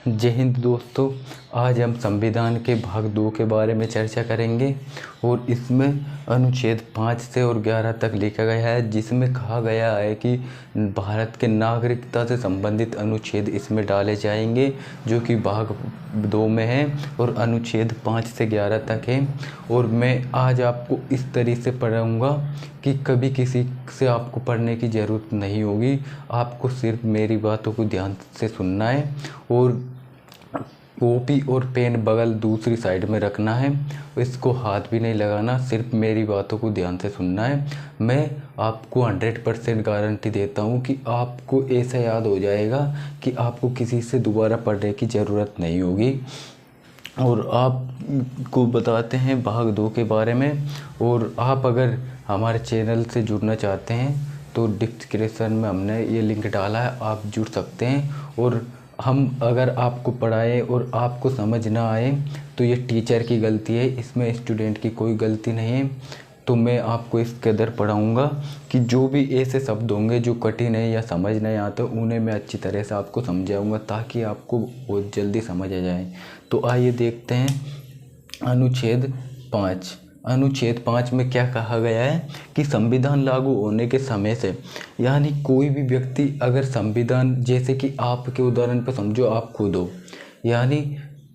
जय हिंद दोस्तों। आज हम संविधान के भाग 2 के बारे में चर्चा करेंगे और इसमें अनुच्छेद 5 से और 11 तक लिखा गया है, जिसमें कहा गया है कि भारत के नागरिकता से संबंधित अनुच्छेद इसमें डाले जाएंगे, जो कि भाग 2 में है और अनुच्छेद 5 से 11 तक है। और मैं आज आपको इस तरीके से पढ़ाऊँगा कि कभी किसी से आपको पढ़ने की ज़रूरत नहीं होगी। आपको सिर्फ मेरी बातों को ध्यान से सुनना है और कॉपी और पेन बगल दूसरी साइड में रखना है। इसको हाथ भी नहीं लगाना, सिर्फ मेरी बातों को ध्यान से सुनना है। मैं आपको 100% गारंटी देता हूँ कि आपको ऐसा याद हो जाएगा कि आपको किसी से दोबारा पढ़ने की ज़रूरत नहीं होगी। और आपको बताते हैं भाग 2 के बारे में। और आप अगर हमारे चैनल से जुड़ना चाहते हैं तो डिस्क्रिप्शन में हमने ये लिंक डाला है, आप जुड़ सकते हैं। और हम अगर आपको पढ़ाए और आपको समझ ना आए तो ये टीचर की गलती है, इसमें स्टूडेंट की कोई गलती नहीं है। तो मैं आपको इस कदर पढ़ाऊँगा कि जो भी ऐसे शब्द होंगे जो कठिन है या समझ नहीं आते, उन्हें मैं अच्छी तरह से आपको समझाऊँगा ताकि आपको बहुत जल्दी समझ आ जाए। तो आइए देखते हैं अनुच्छेद 5। अनुच्छेद 5 में क्या कहा गया है कि संविधान लागू होने के समय से, यानी कोई भी व्यक्ति अगर संविधान, जैसे कि आपके उदाहरण पर समझो आप खुद हो, यानी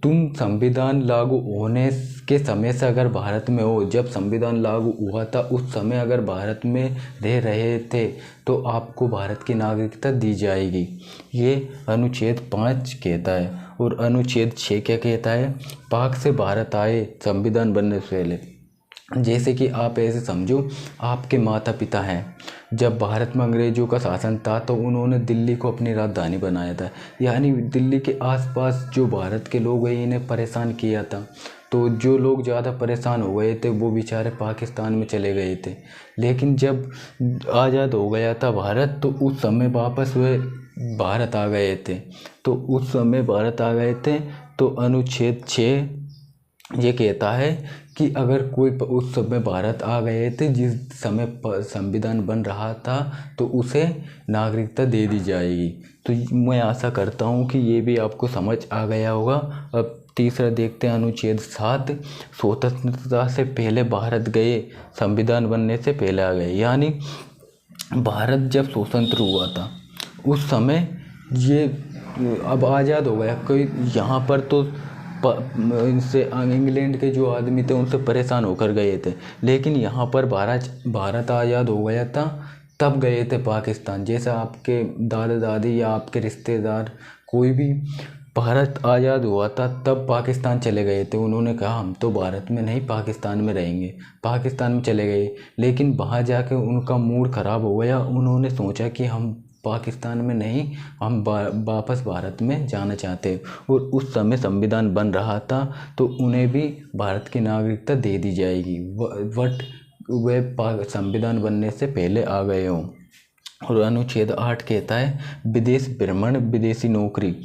तुम संविधान लागू होने के समय से अगर भारत में हो, जब संविधान लागू हुआ था उस समय अगर भारत में रह रहे थे तो आपको भारत की नागरिकता दी जाएगी। ये अनुच्छेद 5 कहता है। और अनुच्छेद 6 क्या कहता है? पाक से भारत आए संविधान बनने से पहले, जैसे कि आप ऐसे समझो आपके माता पिता हैं, जब भारत में अंग्रेज़ों का शासन था तो उन्होंने दिल्ली को अपनी राजधानी बनाया था, यानी दिल्ली के आसपास जो भारत के लोग हैं इन्हें परेशान किया था। तो जो लोग ज़्यादा परेशान हो गए थे वो बेचारे पाकिस्तान में चले गए थे। लेकिन जब आज़ाद हो गया था भारत तो उस समय वापस वे भारत आ गए थे। तो उस समय भारत आ गए थे तो अनुच्छेद 6 ये कहता है कि अगर कोई उस समय भारत आ गए थे जिस समय संविधान बन रहा था तो उसे नागरिकता दे दी जाएगी। तो मैं आशा करता हूँ कि ये भी आपको समझ आ गया होगा। अब तीसरा देखते हैं अनुच्छेद 7। स्वतंत्रता से पहले भारत गए, संविधान बनने से पहले आ गए, यानी भारत जब स्वतंत्र हुआ था उस समय ये अब आज़ाद हो गया। कोई यहाँ पर तो इनसे इंग्लैंड के जो आदमी थे उनसे परेशान होकर गए थे, लेकिन यहाँ पर भारत आज़ाद हो गया था तब गए थे पाकिस्तान। जैसे आपके दादा दादी या आपके रिश्तेदार कोई भी भारत आज़ाद हुआ था तब पाकिस्तान चले गए थे। उन्होंने कहा हम तो भारत में नहीं पाकिस्तान में रहेंगे, पाकिस्तान में चले गए। लेकिन वहाँ जाके उनका मूड ख़राब हो गया, उन्होंने सोचा कि हम पाकिस्तान में नहीं, हम वापस भारत में जाना चाहते। और उस समय संविधान बन रहा था तो उन्हें भी भारत की नागरिकता दे दी जाएगी, बट वे संविधान बनने से पहले आ गए हों। और अनुच्छेद 8 कहता है विदेश भ्रमण, विदेशी नौकरी,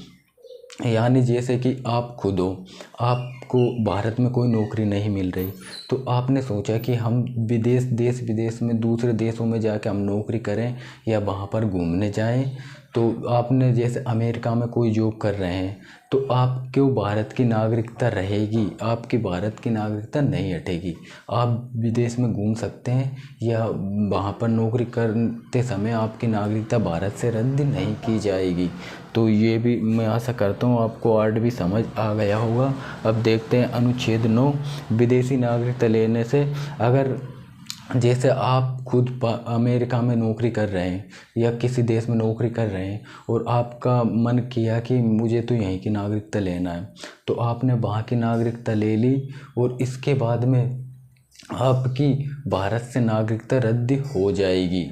यानी जैसे कि आप खुद हो, आपको भारत में कोई नौकरी नहीं मिल रही तो आपने सोचा कि हम देश विदेश में दूसरे देशों में जाके हम नौकरी करें या वहाँ पर घूमने जाएं। तो आपने जैसे अमेरिका में कोई जॉब कर रहे हैं तो आपको भारत की नागरिकता रहेगी, आपकी भारत की नागरिकता नहीं हटेगी। आप विदेश में घूम सकते हैं या वहाँ पर नौकरी करते समय आपकी नागरिकता भारत से रद्द नहीं की जाएगी। तो ये भी मैं आशा करता हूँ आपको आर्ट भी समझ आ गया होगा। अब देखते हैं अनुच्छेद 9। विदेशी नागरिकता लेने से, अगर जैसे आप खुद अमेरिका में नौकरी कर रहे हैं या किसी देश में नौकरी कर रहे हैं और आपका मन किया कि मुझे तो यहीं की नागरिकता लेना है, तो आपने वहाँ की नागरिकता ले ली और इसके बाद में आपकी भारत से नागरिकता रद्द हो जाएगी।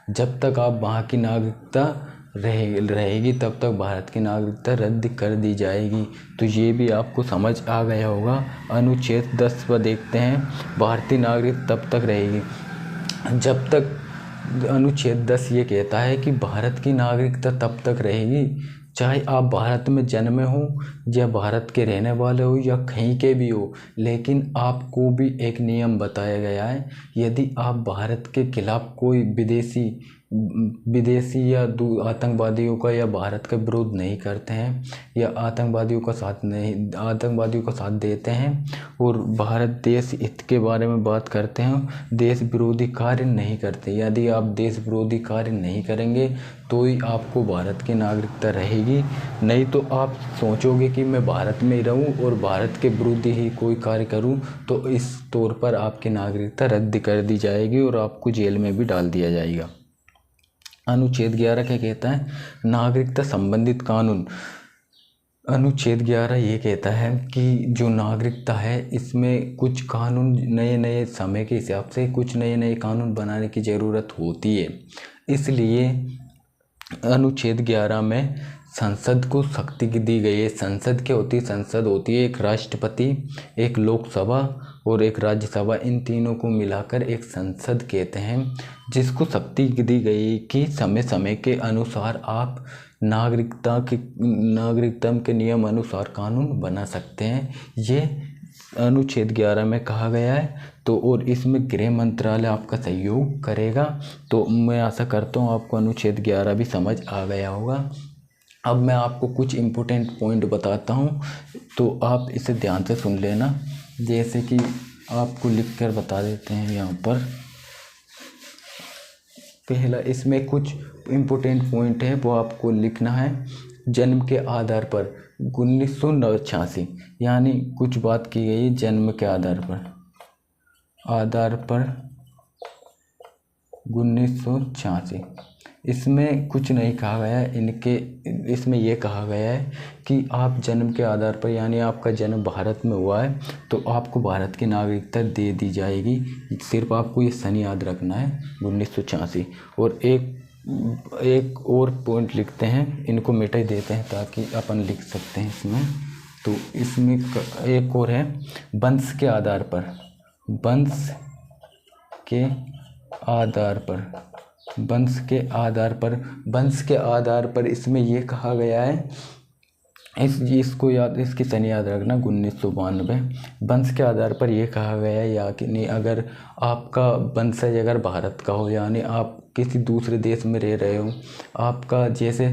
जब तक आप वहाँ की नागरिकता रहेगी तब तक भारत की नागरिकता रद्द कर दी जाएगी। तो ये भी आपको समझ आ गया होगा। अनुच्छेद 10 पर देखते हैं भारतीय नागरिक तब तक रहेगी जब तक, अनुच्छेद 10 ये कहता है कि भारत की नागरिकता तब तक रहेगी चाहे आप भारत में जन्मे हो या भारत के रहने वाले हो या कहीं के भी हो। लेकिन आपको भी एक नियम बताया गया है, यदि आप भारत के खिलाफ कोई विदेशी विदेशी या आतंकवादियों का या भारत का विरोध नहीं करते हैं या आतंकवादियों का साथ देते हैं और भारत देश हित के बारे में बात करते हैं, देश विरोधी कार्य नहीं करते। यदि आप देश विरोधी कार्य नहीं करेंगे तो ही आपको भारत की नागरिकता रहेगी, नहीं तो आप सोचोगे कि मैं भारत में ही रहूं और भारत के विरुद्ध ही कोई कार्य करूं, तो इस तौर पर आपकी नागरिकता रद्द कर दी जाएगी और आपको जेल में भी डाल दिया जाएगा। अनुच्छेद 11 क्या कहता है? नागरिकता संबंधित कानून। अनुच्छेद 11 ये कहता है कि जो नागरिकता है इसमें कुछ कानून नए समय के हिसाब से कुछ नए कानून बनाने की ज़रूरत होती है। इसलिए अनुच्छेद 11 में संसद को शक्ति दी गई है। संसद क्या होती है? संसद होती है एक राष्ट्रपति, एक लोकसभा और एक राज्यसभा, इन तीनों को मिलाकर एक संसद कहते हैं, जिसको शक्ति दी गई कि समय समय के अनुसार आप नागरिकता के नियम अनुसार कानून बना सकते हैं। ये अनुच्छेद 11 में कहा गया है। तो और इसमें गृह मंत्रालय आपका सहयोग करेगा। तो मैं आशा करता हूँ आपको अनुच्छेद 11 भी समझ आ गया होगा। अब मैं आपको कुछ इम्पोर्टेंट पॉइंट बताता हूँ, तो आप इसे ध्यान से सुन लेना। जैसे कि आपको लिख कर बता देते हैं यहाँ पर। पहला, इसमें कुछ इम्पोर्टेंट पॉइंट है वो आपको लिखना है। जन्म के आधार पर 1986, यानी कुछ बात की गई जन्म के आधार पर 1986। इसमें कुछ नहीं कहा गया है। इसमें यह कहा गया है कि आप जन्म के आधार पर, यानी आपका जन्म भारत में हुआ है तो आपको भारत की नागरिकता दे दी जाएगी। सिर्फ आपको ये सन याद रखना है, 1986। और एक और पॉइंट लिखते हैं, इनको मिटा देते हैं ताकि अपन लिख सकते हैं इसमें। तो इसमें एक और है, वंश के आधार पर इसमें यह कहा गया है, इसकी सन याद रखना 1992। वंश के आधार पर यह कहा गया है या कि नहीं, अगर आपका वंशज अगर भारत का हो, यानी आप किसी दूसरे देश में रह रहे हो, आपका जैसे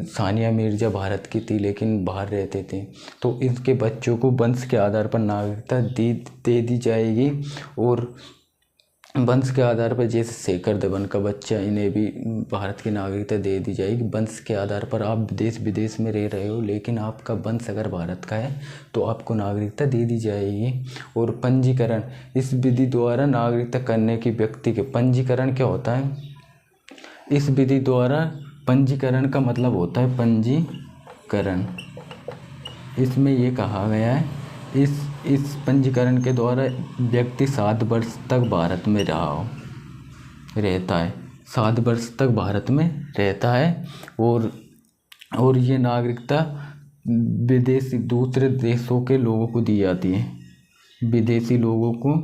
सानिया मिर्जा भारत की थी लेकिन बाहर रहते थे, तो इनके बच्चों को वंश के आधार पर नागरिकता दे दी जाएगी। और वंश के आधार पर जैसे शेखर धवन का बच्चा, इन्हें भी भारत की नागरिकता दे दी जाएगी। वंश के आधार पर आप देश विदेश में रह रहे हो लेकिन आपका वंश अगर भारत का है तो आपको नागरिकता दे दी जाएगी। और पंजीकरण, इस विधि द्वारा नागरिकता करने की व्यक्ति के पंजीकरण क्या होता है? इस विधि द्वारा पंजीकरण का मतलब होता है पंजीकरण। इसमें ये कहा गया है, इस पंजीकरण के द्वारा व्यक्ति 7 वर्ष तक भारत में रहता है, 7 वर्ष तक भारत में रहता है। और ये नागरिकता विदेशी दूसरे देशों के लोगों को दी जाती है, विदेशी लोगों को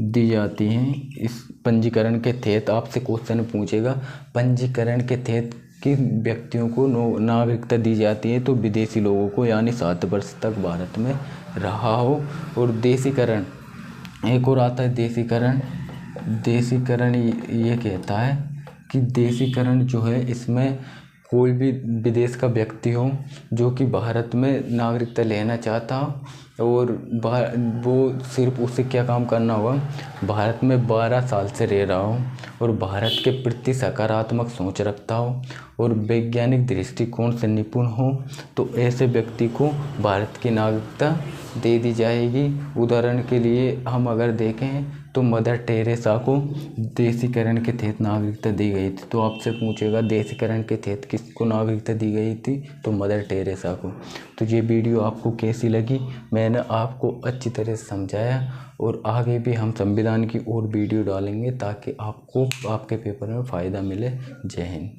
दी जाती हैं। इस पंजीकरण के तहत आपसे क्वेश्चन पूछेगा, पंजीकरण के तहत किन व्यक्तियों को नागरिकता दी जाती है? तो विदेशी लोगों को, यानी 7 वर्ष तक भारत में रहा हो। और देशीकरण, एक और आता है देशीकरण। देशीकरण ये कहता है कि देशीकरण जो है, इसमें कोई भी विदेश का व्यक्ति हो जो कि भारत में नागरिकता लेना चाहता हो और वो सिर्फ उसे क्या काम करना होगा, भारत में 12 साल से रह रहा हो और भारत के प्रति सकारात्मक सोच रखता हो और वैज्ञानिक दृष्टिकोण से निपुण हो, तो ऐसे व्यक्ति को भारत की नागरिकता दे दी जाएगी। उदाहरण के लिए हम अगर देखें तो मदर टेरेसा को देशीकरण के तहत नागरिकता दी गई थी। तो आपसे पूछेगा देशीकरण के तहत किसको नागरिकता दी गई थी? तो मदर टेरेसा को। तो ये वीडियो आपको कैसी लगी? मैंने आपको अच्छी तरह से समझाया और आगे भी हम संविधान की और वीडियो डालेंगे ताकि आपको आपके पेपर में फ़ायदा मिले। जय हिंद।